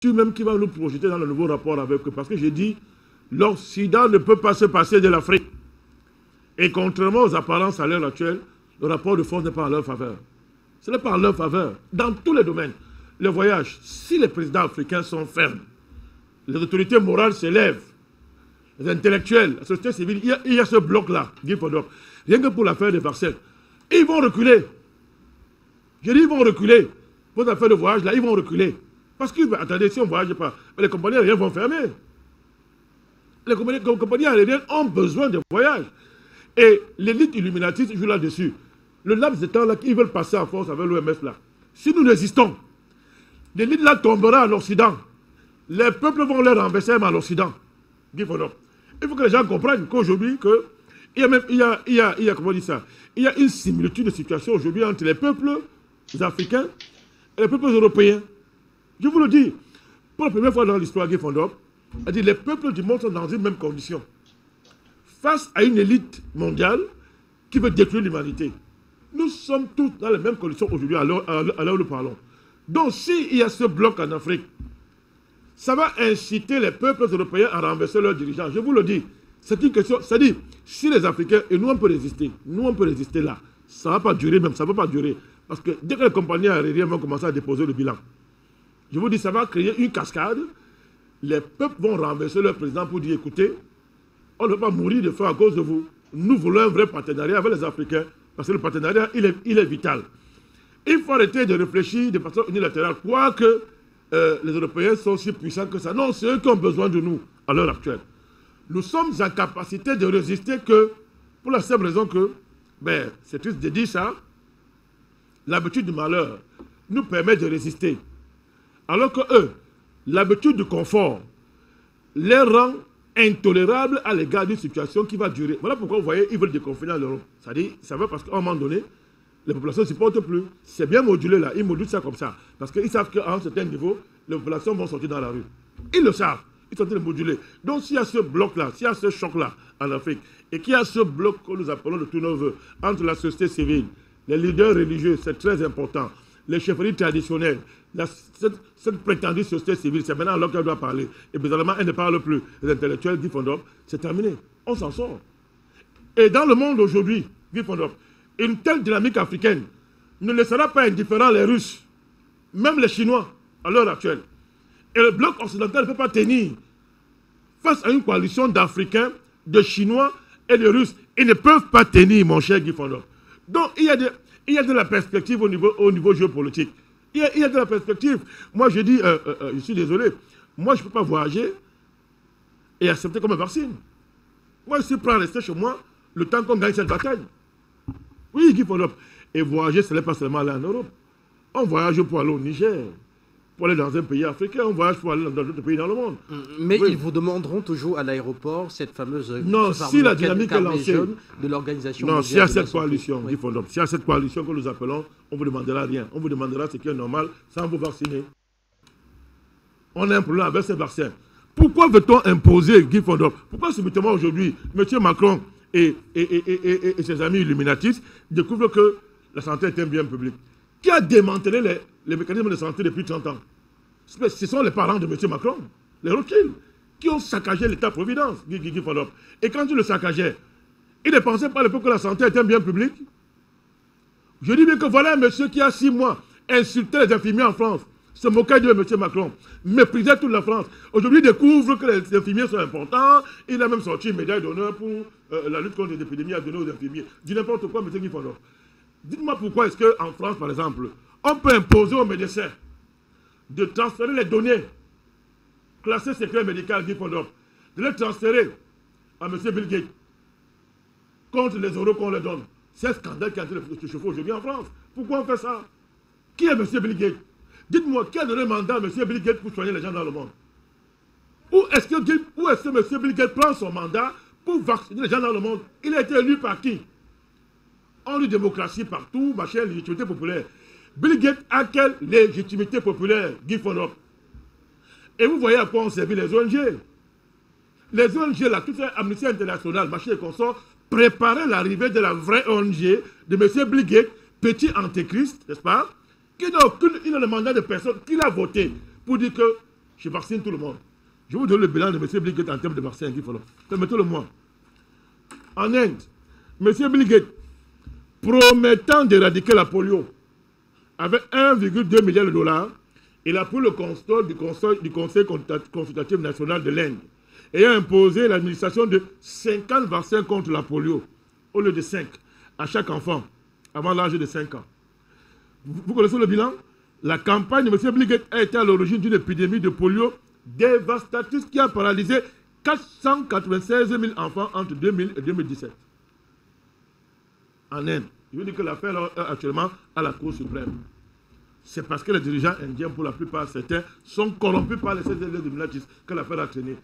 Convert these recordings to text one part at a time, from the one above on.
même qui va nous projeter dans le nouveau rapport avec eux. Parce que j'ai dit, l'Occident ne peut pas se passer de l'Afrique. Et contrairement aux apparences à l'heure actuelle, le rapport de force n'est pas en leur faveur. Ce n'est pas en leur faveur. Dans tous les domaines. Le voyage, si les présidents africains sont fermes, les autorités morales s'élèvent, les intellectuels, la société civile, il y a ce bloc-là, Guy Fondop. Rien que pour l'affaire des parcelles. Ils vont reculer. Je dis, ils vont reculer. Pour l'affaire de voyage, là, ils vont reculer. Parce que, attendez, si on ne voyage pas, les compagnies aériennes vont fermer. Les compagnies aériennes ont besoin de voyages. Et l'élite illuminatiste joue là-dessus. Le laps de temps là, ils veulent passer en force avec l'OMS là. Si nous résistons, l'élite là tombera en Occident. Les peuples vont leur renverser à l'Occident. Il faut que les gens comprennent qu'aujourd'hui, il y a, comment on dit ça, il y a une similitude de situation aujourd'hui entre les peuples africains et les peuples européens. Je vous le dis, pour la première fois dans l'histoire, Guy Fondop, les peuples du monde sont dans une même condition. Face à une élite mondiale qui veut détruire l'humanité. Nous sommes tous dans les mêmes conditions aujourd'hui à l'heure où nous parlons. Donc, s'il y a ce bloc en Afrique, ça va inciter les peuples européens à renverser leurs dirigeants. Je vous le dis. C'est une question. C'est-à-dire, si les Africains, et nous on peut résister là. Ça ne va pas durer même, ça ne va pas durer. Parce que dès que les compagnies aériennes vont commencer à déposer le bilan, je vous dis, ça va créer une cascade. Les peuples vont renverser leur président pour dire, écoutez, on ne va pas mourir de faim à cause de vous. Nous voulons un vrai partenariat avec les Africains, parce que le partenariat, il est vital. Il faut arrêter de réfléchir de façon unilatérale, quoique les Européens sont aussi puissants que ça. Non, c'est eux qui ont besoin de nous à l'heure actuelle. Nous sommes en capacité de résister que, pour la simple raison que, c'est triste de dire ça, l'habitude du malheur nous permet de résister. Alors que eux, l'habitude du confort les rend intolérables à l'égard d'une situation qui va durer. Voilà pourquoi vous voyez, ils veulent déconfiner l'Europe. C'est-à-dire, ça veut parce qu'à un moment donné, les populations ne supportent plus. C'est bien modulé là, ils modulent ça comme ça. Parce qu'ils savent qu'à un certain niveau, les populations vont sortir dans la rue. Ils le savent, ils sont en train de moduler. Donc s'il y a ce bloc-là, s'il y a ce choc-là en Afrique, et qu'il y a ce bloc que nous appelons de tous nos voeux, entre la société civile, les leaders religieux, c'est très important, les chefferies traditionnelles, cette prétendue société civile, c'est maintenant alors qu'elle doit parler. Et bizarrement, elle ne parle plus. Les intellectuels, Guy Fondop, c'est terminé. On s'en sort. Et dans le monde aujourd'hui, Guy Fondop, une telle dynamique africaine ne laissera pas indifférents les Russes, même les Chinois, à l'heure actuelle. Et le bloc occidental ne peut pas tenir face à une coalition d'Africains, de Chinois et de Russes. Ils ne peuvent pas tenir, mon cher Guy Fondop. Donc, il y a de la perspective au niveau géopolitique. Il y a de la perspective. Moi, je dis, je suis désolé, moi, je ne peux pas voyager et accepter comme un vaccin. Moi, je suis prêt à rester chez moi le temps qu'on gagne cette bataille. Oui, Guy Fondop. Et voyager, ce n'est pas seulement aller en Europe. On voyage pour aller au Niger, pour aller dans un pays africain, on voyage pour aller dans d'autres pays dans le monde. Mais oui, ils vous demanderont toujours à l'aéroport cette fameuse... Non, si la dynamique est lancée... de l'organisation... Non, s'il y a cette coalition, Guy Fondop, s'il y a cette coalition que nous appelons, on ne vous demandera rien. On vous demandera ce qui est normal sans vous vacciner. On a un problème avec ces vaccins. Pourquoi veut-on imposer, Guy Fondop? Pourquoi subitement aujourd'hui, M. Macron et ses amis illuminatistes découvrent que la santé est un bien public? Qui a démantelé les mécanismes de santé depuis 30 ans? Ce sont les parents de M. Macron, les Rothschild, qui ont saccagé l'État-providence, Guy Fondop. Et quand ils le saccageaient, ils ne pensaient pas à l'époque que la santé était un bien public. Je dis bien que voilà un monsieur qui a 6 mois insultait les infirmiers en France, se moquait de M. Macron, méprisait toute la France. Aujourd'hui, il découvre que les infirmiers sont importants. Il a même sorti une médaille d'honneur pour la lutte contre les épidémies à donner aux infirmiers. Du n'importe quoi, M. Guy Fondop. Dites-moi pourquoi est-ce qu'en France, par exemple, on peut imposer aux médecins de transférer les données classées secret médical, Guy Fondop, de les transférer à M. Bill Gates contre les euros qu'on leur donne. C'est un scandale qui est en train de se chauffer aujourd'hui en France. Pourquoi on fait ça? Qui est M. Bill Gates? Dites-moi, qui a donné mandat à M. Bill Gates pour soigner les gens dans le monde? Où est-ce que M. Bill Gates prend son mandat pour vacciner les gens dans le monde? Il a été élu par qui? On dit démocratie partout, machin, légitimité populaire. Bill Gates a quelle légitimité populaire, Guy Fondop? Et vous voyez à quoi ont servi les ONG. Les ONG, là, toute Amnesty International, machin et consorts, préparaient l'arrivée de la vraie ONG de M. Bill Gates, petit antéchrist, n'est-ce pas? Qui n'a aucun mandat de personne, qui l'a voté pour dire que Je vaccine tout le monde. Je vous donne le bilan de M. Bill Gates en termes de vaccins. Permettez-le moi. En Inde, M. Bill Gates, promettant d'éradiquer la polio, avec 1,2 milliard de dollars, il a pris le contrôle du Conseil consultatif national de l'Inde et a imposé l'administration de 50 vaccins contre la polio, au lieu de 5, à chaque enfant, avant l'âge de 5 ans. Vous connaissez le bilan? La campagne de M. Bill Gates a été à l'origine d'une épidémie de polio dévastatrice qui a paralysé 496 000 enfants entre 2000 et 2017. En Inde. Je veux dire que l'affaire est actuellement à la Cour suprême. C'est parce que les dirigeants indiens, pour la plupart, certains, sont corrompus par les illuminatistes que l'affaire a traîné.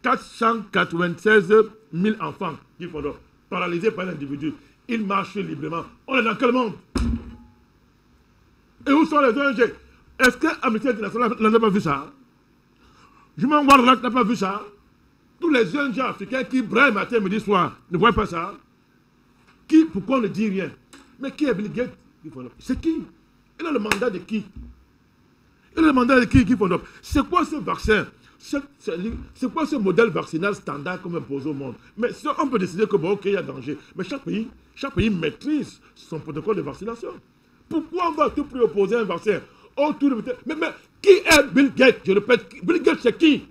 496 000 enfants qui sont paralysés par l'individu. Ils marchent librement. On est dans quel monde? Et où sont les ONG? Est-ce que Amnesty International n'a pas vu ça? Human Rights Watch n'a pas vu ça? Tous les ONG africains qui braillent matin, midi, soir, ne voient pas ça? Pourquoi on ne dit rien? Mais qui est Bill Gates? C'est qui? Il a le mandat de qui? Il a le mandat de qui font? C'est quoi ce vaccin? C'est quoi ce modèle vaccinal standard qu'on impose au monde? Mais on peut décider que bon, ok, il y a danger. Mais chaque pays maîtrise son protocole de vaccination. Pourquoi on va tout opposer un vaccin autour de... Mais qui est Bill Gates? Je répète, Bill Gates, c'est qui?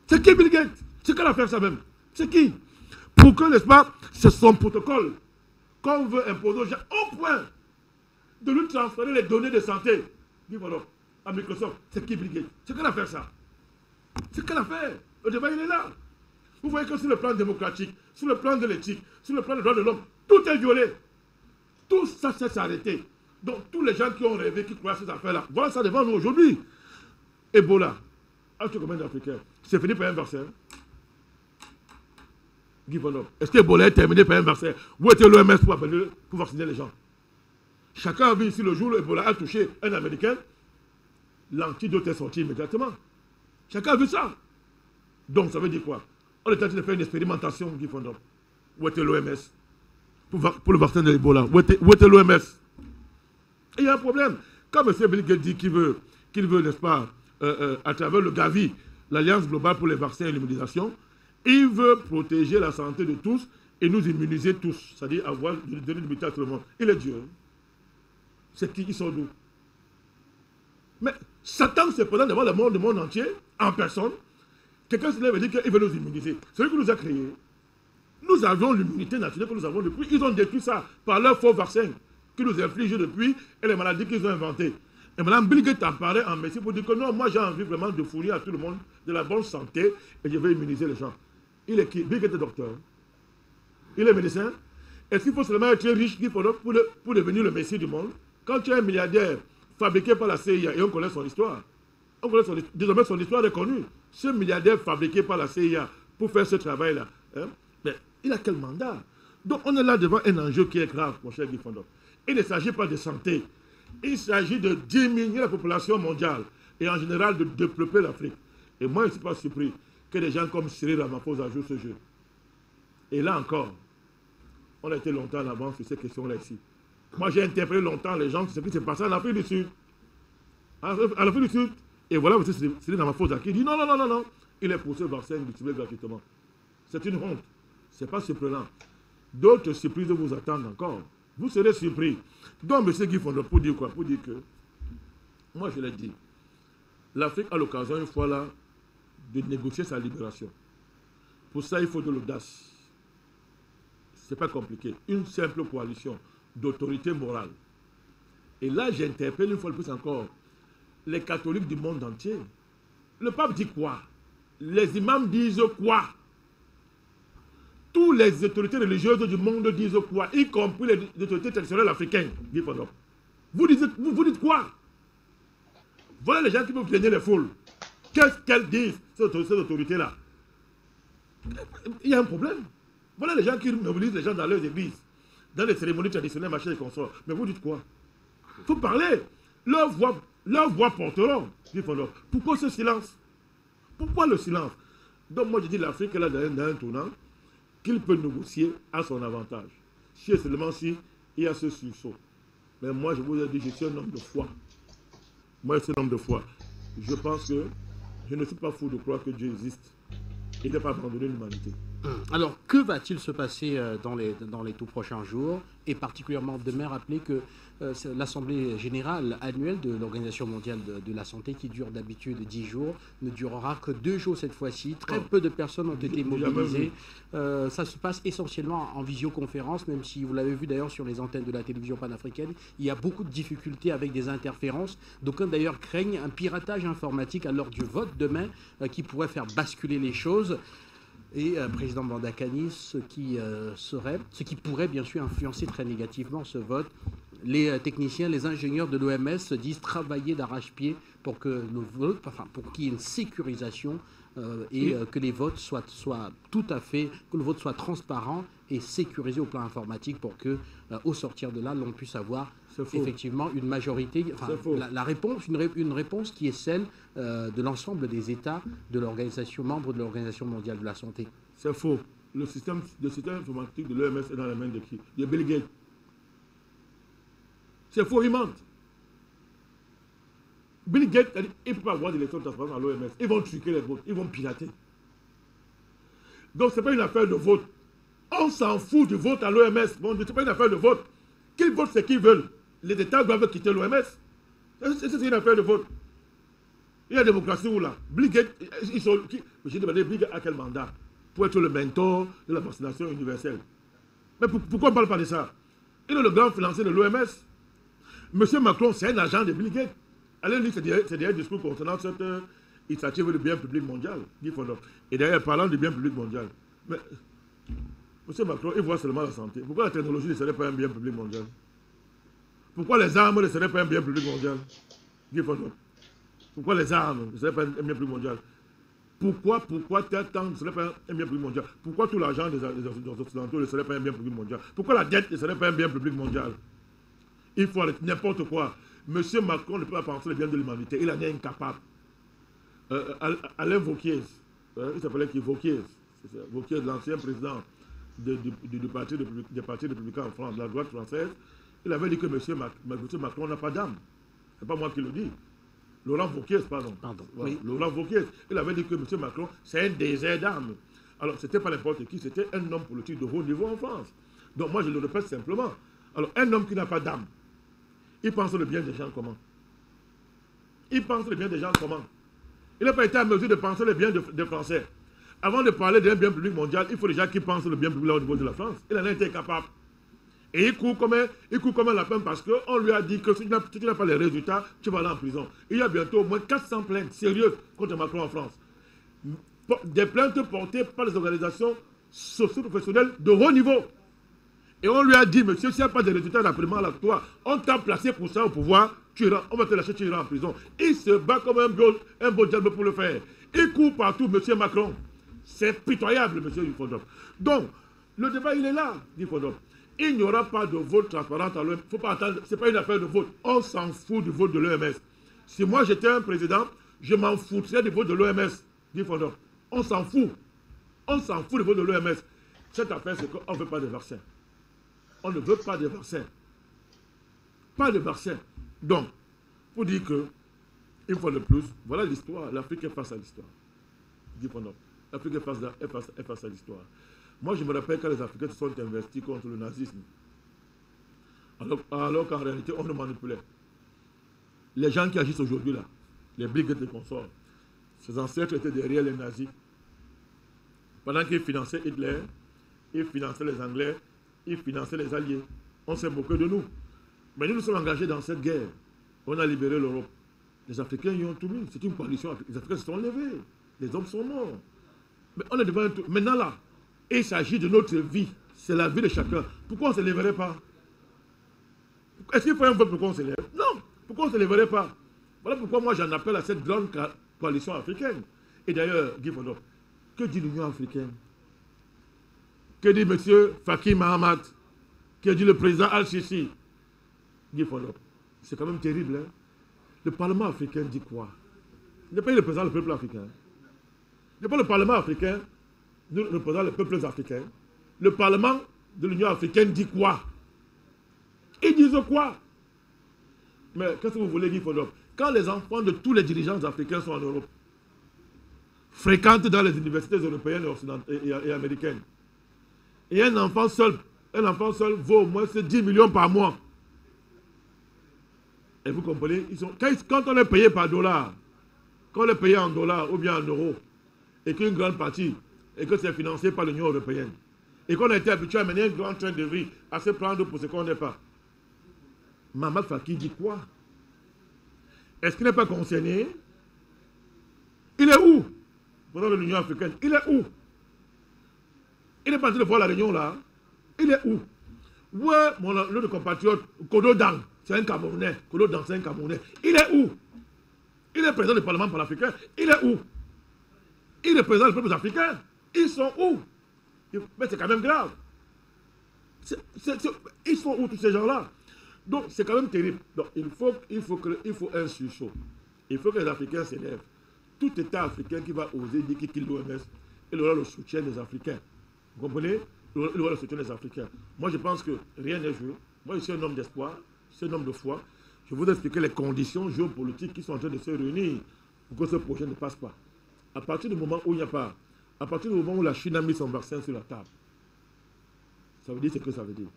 C'est qui Bill Gates? C'est quelle affaire ça même? C'est qui? Pourquoi, n'est-ce pas, c'est son protocole qu'on veut imposer aux gens au point de lui transférer les données de santé. Dis voilà, à Microsoft, c'est qui Bill Gates? C'est quelle affaire ça? C'est quelle affaire? Le débat, il est là. Vous voyez que sur le plan démocratique, sur le plan de l'éthique, sur le plan des droits de l'homme, tout est violé. Tout ça s'est arrêté. Donc, tous les gens qui ont rêvé, qui croient à ces affaires-là, voilà ça devant nous aujourd'hui. Ebola, combien d'Africains? C'est fini par un vaccin. Est-ce que Ebola est terminé par un vaccin? Où était l'OMS pour vacciner les gens? Chacun a vu ici le jour où Ebola a touché un Américain, l'antidote est sorti immédiatement. Chacun a vu ça. Donc, ça veut dire quoi? On est en train de faire une expérimentation, Où était l'OMS pour le vaccin de l'Ebola? Où était l'OMS? Il y a un problème. Quand M. Bill Gates dit qu'il veut, n'est-ce pas, à travers le Gavi, l'Alliance globale pour les vaccins et l'immunisation, il veut protéger la santé de tous et nous immuniser tous. C'est-à-dire avoir donner l'immunité à tout le monde. Il est Dieu. C'est qui sont d'où? Mais Satan se présente devant le monde entier, en personne. Quelqu'un se lève et dit qu'il veut nous immuniser. C'est lui qui nous a créés. Nous avons l'immunité naturelle que nous avons depuis. Ils ont détruit ça par leur faux vaccin qu'ils nous infligent depuis et les maladies qu'ils ont inventées. Et maintenant, Bill Gates apparaît en Messie pour dire que non, moi j'ai envie vraiment de fournir à tout le monde de la bonne santé et je vais immuniser les gens. Il est qui? Bill Gates est docteur. Il est médecin. Est-ce qu'il faut seulement être riche pour devenir le Messie du monde? Quand tu es un milliardaire fabriqué par la CIA, et on connaît son histoire, désormais son histoire est connue. Ce milliardaire fabriqué par la CIA pour faire ce travail-là, hein, mais il a quel mandat? Donc on est là devant un enjeu qui est grave, mon cher Guy Fondor. Il ne s'agit pas de santé. Il s'agit de diminuer la population mondiale et en général de développer l'Afrique. Et moi, je ne suis pas surpris que des gens comme Cyril Ramaphosa jouent ce jeu. Et là encore, on a été longtemps en avance sur ces questions-là ici. Moi, j'ai interpellé longtemps les gens sur ce qui s'est passé en Afrique du Sud. En Afrique du Sud. Et voilà, M. Cyril Ramaphosa qui dit non, non, non, non, non. Il est pour ce vaccin distribué gratuitement. C'est une honte. Ce n'est pas surprenant. D'autres surprises vous attendent encore. Vous serez surpris. Donc, M. Guy Fondor, pour dire quoi? Pour dire que, moi je l'ai dit, l'Afrique a l'occasion une fois là de négocier sa libération. Pour ça, il faut de l'audace. Ce n'est pas compliqué. Une simple coalition d'autorité morale. Et là, j'interpelle une fois de plus encore les catholiques du monde entier. Le pape dit quoi? Les imams disent quoi? Tous les autorités religieuses du monde disent quoi? Y compris les autorités traditionnelles africaines. Vous dites quoi? Voilà les gens qui peuvent gagner les foules. Qu'est-ce qu'elles disent, ces autorités-là? Il y a un problème. Voilà les gens qui mobilisent les gens dans leurs églises, dans les cérémonies traditionnelles, machin et consorts. Mais vous dites quoi? Il faut parler. Leurs voix porteront. Pourquoi ce silence? Pourquoi le silence? Donc moi je dis l'Afrique est là dans un tournant qu'il peut négocier à son avantage. Si et seulement si il y a ce sursaut. Mais moi je vous ai dit, je suis un homme de foi. Moi je suis un homme de foi. Je pense que Je ne suis pas fou de croire que Dieu existe et de ne pas abandonner l'humanité. Alors, que va-t-il se passer dans les tout prochains jours? Et particulièrement demain, rappelez que l'Assemblée générale annuelle de l'Organisation mondiale de la santé, qui dure d'habitude 10 jours, ne durera que 2 jours cette fois-ci. Très peu de personnes ont été mobilisées. Ça se passe essentiellement en visioconférence, même si vous l'avez vu d'ailleurs sur les antennes de la télévision panafricaine, il y a beaucoup de difficultés avec des interférences. D'aucuns d'ailleurs craignent un piratage informatique à l'heure du vote demain qui pourrait faire basculer les choses. Et président Mbandakani, ce qui pourrait bien sûr influencer très négativement ce vote. Les techniciens, les ingénieurs de l'OMS disent travailler d'arrache-pied pour que le vote, pour qu'il y ait une sécurisation que les votes soient tout à fait, que le vote soit transparent et sécurisé au plan informatique pour que, au sortir de là, l'on puisse avoir effectivement une majorité, la réponse, une réponse qui est celle de l'ensemble des États de l'organisation, membres de l'Organisation mondiale de la santé. C'est faux. Le système informatique de l'OMS est dans les mains de qui? De Bill Gates. C'est faux, ils mentent. Bill Gates a dit il ne peut pas avoir d'élections transparentes à l'OMS. Ils vont truquer les votes, ils vont pirater. Donc ce n'est pas une affaire de vote. On s'en fout du vote à l'OMS. Bon, ce n'est pas une affaire de vote. Qu'ils votent ce qu'ils veulent. Les États doivent quitter l'OMS. C'est une affaire de vote. Il y a la démocratie où là? Bill Gates, j'ai demandé Bill Gates à quel mandat? Pour être le mentor de la vaccination universelle. Mais pourquoi on ne parle pas de ça? Il est le grand financier de l'OMS. Monsieur Macron, c'est un agent de Bill Gates. Allez lire ses derniers discours concernant cette initiative du bien public mondial. Et d'ailleurs, parlant du bien public mondial. Mais monsieur Macron, il voit seulement la santé. Pourquoi la technologie ne serait pas un bien public mondial? Pourquoi les armes ne seraient pas un bien public mondial? Pourquoi les armes ne seraient pas un bien public mondial? Pourquoi tel temps ne serait pas un bien public mondial? Pourquoi tout l'argent des Occidentaux ne serait pas un bien public mondial? Pourquoi la dette ne serait pas un bien public mondial? Il faut n'importe quoi. Monsieur Macron ne peut pas penser le bien de l'humanité. Il en est incapable. Alain Wauquiez, il s'appelait qui? Wauquiez, l'ancien président du parti républicain en France, de la droite française. Il avait dit que monsieur Macron n'a pas d'âme. Ce n'est pas moi qui le dis. Laurent Wauquiez, pardon. Voilà. Oui. Laurent Wauquiez, il avait dit que M. Macron, c'est un désert d'âme. Alors, ce n'était pas n'importe qui, c'était un homme politique de haut niveau en France. Donc, moi, je le répète simplement. Alors, un homme qui n'a pas d'âme, il pense le bien des gens comment? Il pense le bien des gens comment? Il n'a pas été en mesure de penser le bien des Français. Avant de parler d'un bien public mondial, il faut déjà qu'il pense le bien public au niveau de la France. Il en a été capable. Et il court comme un lapin parce qu'on lui a dit que si tu n'as pas les résultats, tu vas aller en prison. Il y a bientôt au moins 400 plaintes sérieuses contre Macron en France. Des plaintes portées par les organisations socio-professionnelles de haut niveau. Et on lui a dit, monsieur, s'il n'y a pas de résultats d'après-midi à toi, on t'a placé pour ça au pouvoir, on va te lâcher, tu iras en prison. Il se bat comme un beau diable pour le faire. Il court partout, monsieur Macron. C'est pitoyable, monsieur Dufondop. Donc, le débat, il est là, Dufondop. Il n'y aura pas de vote transparent à l'OMS. Il ne faut pas attendre, ce n'est pas une affaire de vote. On s'en fout du vote de l'OMS. Si moi j'étais un président, je m'en foutrais du vote de l'OMS. Dufondop. On s'en fout. On s'en fout du vote de l'OMS. Cette affaire, c'est qu'on ne veut pas de vaccins. On ne veut pas de vaccins. Pas de vaccins. Donc, pour dire que, une fois de plus, voilà l'histoire. L'Afrique est face à l'histoire. L'Afrique est face à l'histoire. Moi, je me rappelle quand les Africains se sont investis contre le nazisme. Alors qu'en réalité, on nous manipulait. Les gens qui agissent aujourd'hui là, les brigades de consorts, ces ancêtres étaient derrière les nazis. Pendant qu'ils finançaient Hitler, ils finançaient les Anglais, ils finançaient les Alliés. On s'est moqué de nous. Mais nous nous sommes engagés dans cette guerre. On a libéré l'Europe. Les Africains y ont tout mis. C'est une coalition. Les Africains se sont levés. Les hommes sont morts. Mais on est devant un tout. Maintenant là, il s'agit de notre vie. C'est la vie de chacun. Pourquoi on ne se lèverait pas? Est-ce qu'il faut un vote pour qu'on se lève? Non. Pourquoi on ne se lèverait pas? Voilà pourquoi moi j'en appelle à cette grande coalition africaine. Et d'ailleurs, Guy Fondop, que dit l'Union africaine? Que dit M. Faki Mahamat? Que dit le président Al-Sisi? Guy Fondop, c'est quand même terrible. Hein? Le Parlement africain dit quoi? Il n'est pas le président du peuple africain. Il n'est pas le Parlement africain, nous représentons les peuples africains. Le Parlement de l'Union africaine dit quoi? Ils disent quoi? Mais qu'est-ce que vous voulez, Guy Fondop? Quand les enfants de tous les dirigeants africains sont en Europe, fréquentent dans les universités européennes et américaines. Et un enfant seul vaut au moins 10 millions par mois. Et vous comprenez, quand on est payé par dollar, quand on est payé en dollars ou bien en euros, et qu'une grande partie, et que c'est financé par l'Union européenne, et qu'on a été habitué à mener un grand train de vie, à se prendre pour ce qu'on n'est pas. Mamad Faki dit quoi? Est-ce qu'il n'est pas concerné? Il est où? Pendant l'Union africaine, il est où? Il est parti de voir la réunion là. Il est où? Ouais, l'autre compatriote, Kodo Dang, c'est un Camerounais. Kodo Dang, c'est un Camerounais. Il est où? Il est président du Parlement panafricain. Il est où? Il représente les peuples africains. Ils sont où? Mais c'est quand même grave. Ils sont où tous ces gens-là? Donc c'est quand même terrible. Donc il faut un sursaut. Il faut que les Africains s'élèvent. Tout État africain qui va oser dire qu'il quitte l'OMS, il aura le soutien des Africains. Vous comprenez? Il aura le soutien des Africains. Moi je pense que rien n'est joué. Moi je suis un homme d'espoir, je suis un homme de foi. Je vous expliquer les conditions géopolitiques qui sont en train de se réunir pour que ce projet ne passe pas. À partir du moment où il n'y a pas, à partir du moment où la Chine a mis son vaccin sur la table, ça veut dire ce que ça veut dire.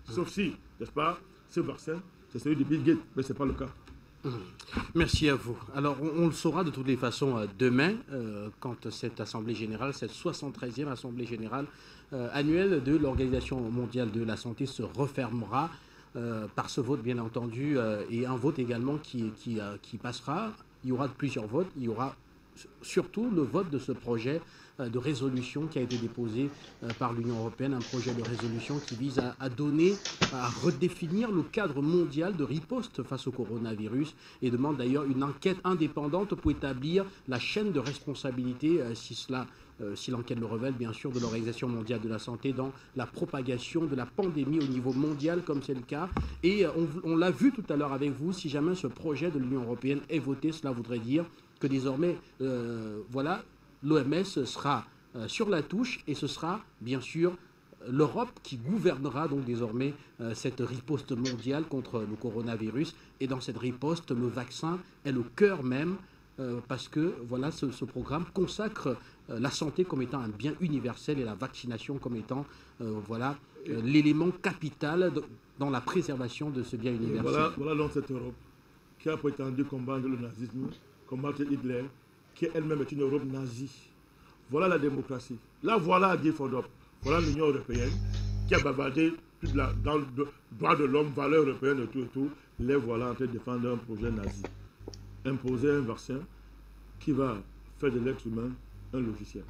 Sauf si, n'est-ce pas, ce vaccin, c'est celui de Bill Gates, mais ce n'est pas le cas. Merci à vous. Alors, on le saura de toutes les façons demain, quand cette Assemblée générale, cette 73e Assemblée générale annuelle de l'Organisation mondiale de la santé se refermera par ce vote, bien entendu, et un vote également qui passera. Il y aura plusieurs votes. Il y aura surtout le vote de ce projet de résolution qui a été déposé par l'Union européenne, un projet de résolution qui vise à redéfinir le cadre mondial de riposte face au coronavirus et demande d'ailleurs une enquête indépendante pour établir la chaîne de responsabilité, si l'enquête le révèle, bien sûr, de l'Organisation mondiale de la santé dans la propagation de la pandémie au niveau mondial, comme c'est le cas. Et on l'a vu tout à l'heure avec vous, si jamais ce projet de l'Union européenne est voté, cela voudrait dire que désormais, voilà, l'OMS sera sur la touche et ce sera bien sûr l'Europe qui gouvernera donc désormais cette riposte mondiale contre le coronavirus. Et dans cette riposte, le vaccin est le cœur même parce que voilà, ce programme consacre la santé comme étant un bien universel et la vaccination comme étant l'élément capital dans la préservation de ce bien universel. Voilà donc cette Europe qui a prétendu combattre le nazisme, combattre Hitler, qui elle-même est une Europe nazie. Voilà la démocratie. Là, voilà Guy Fordop. Voilà l'Union européenne qui a bavardé dans le droit de l'homme, valeurs européennes et tout. Les voilà en train de défendre un projet nazi. Imposer un vaccin qui va faire de l'être humain un logiciel.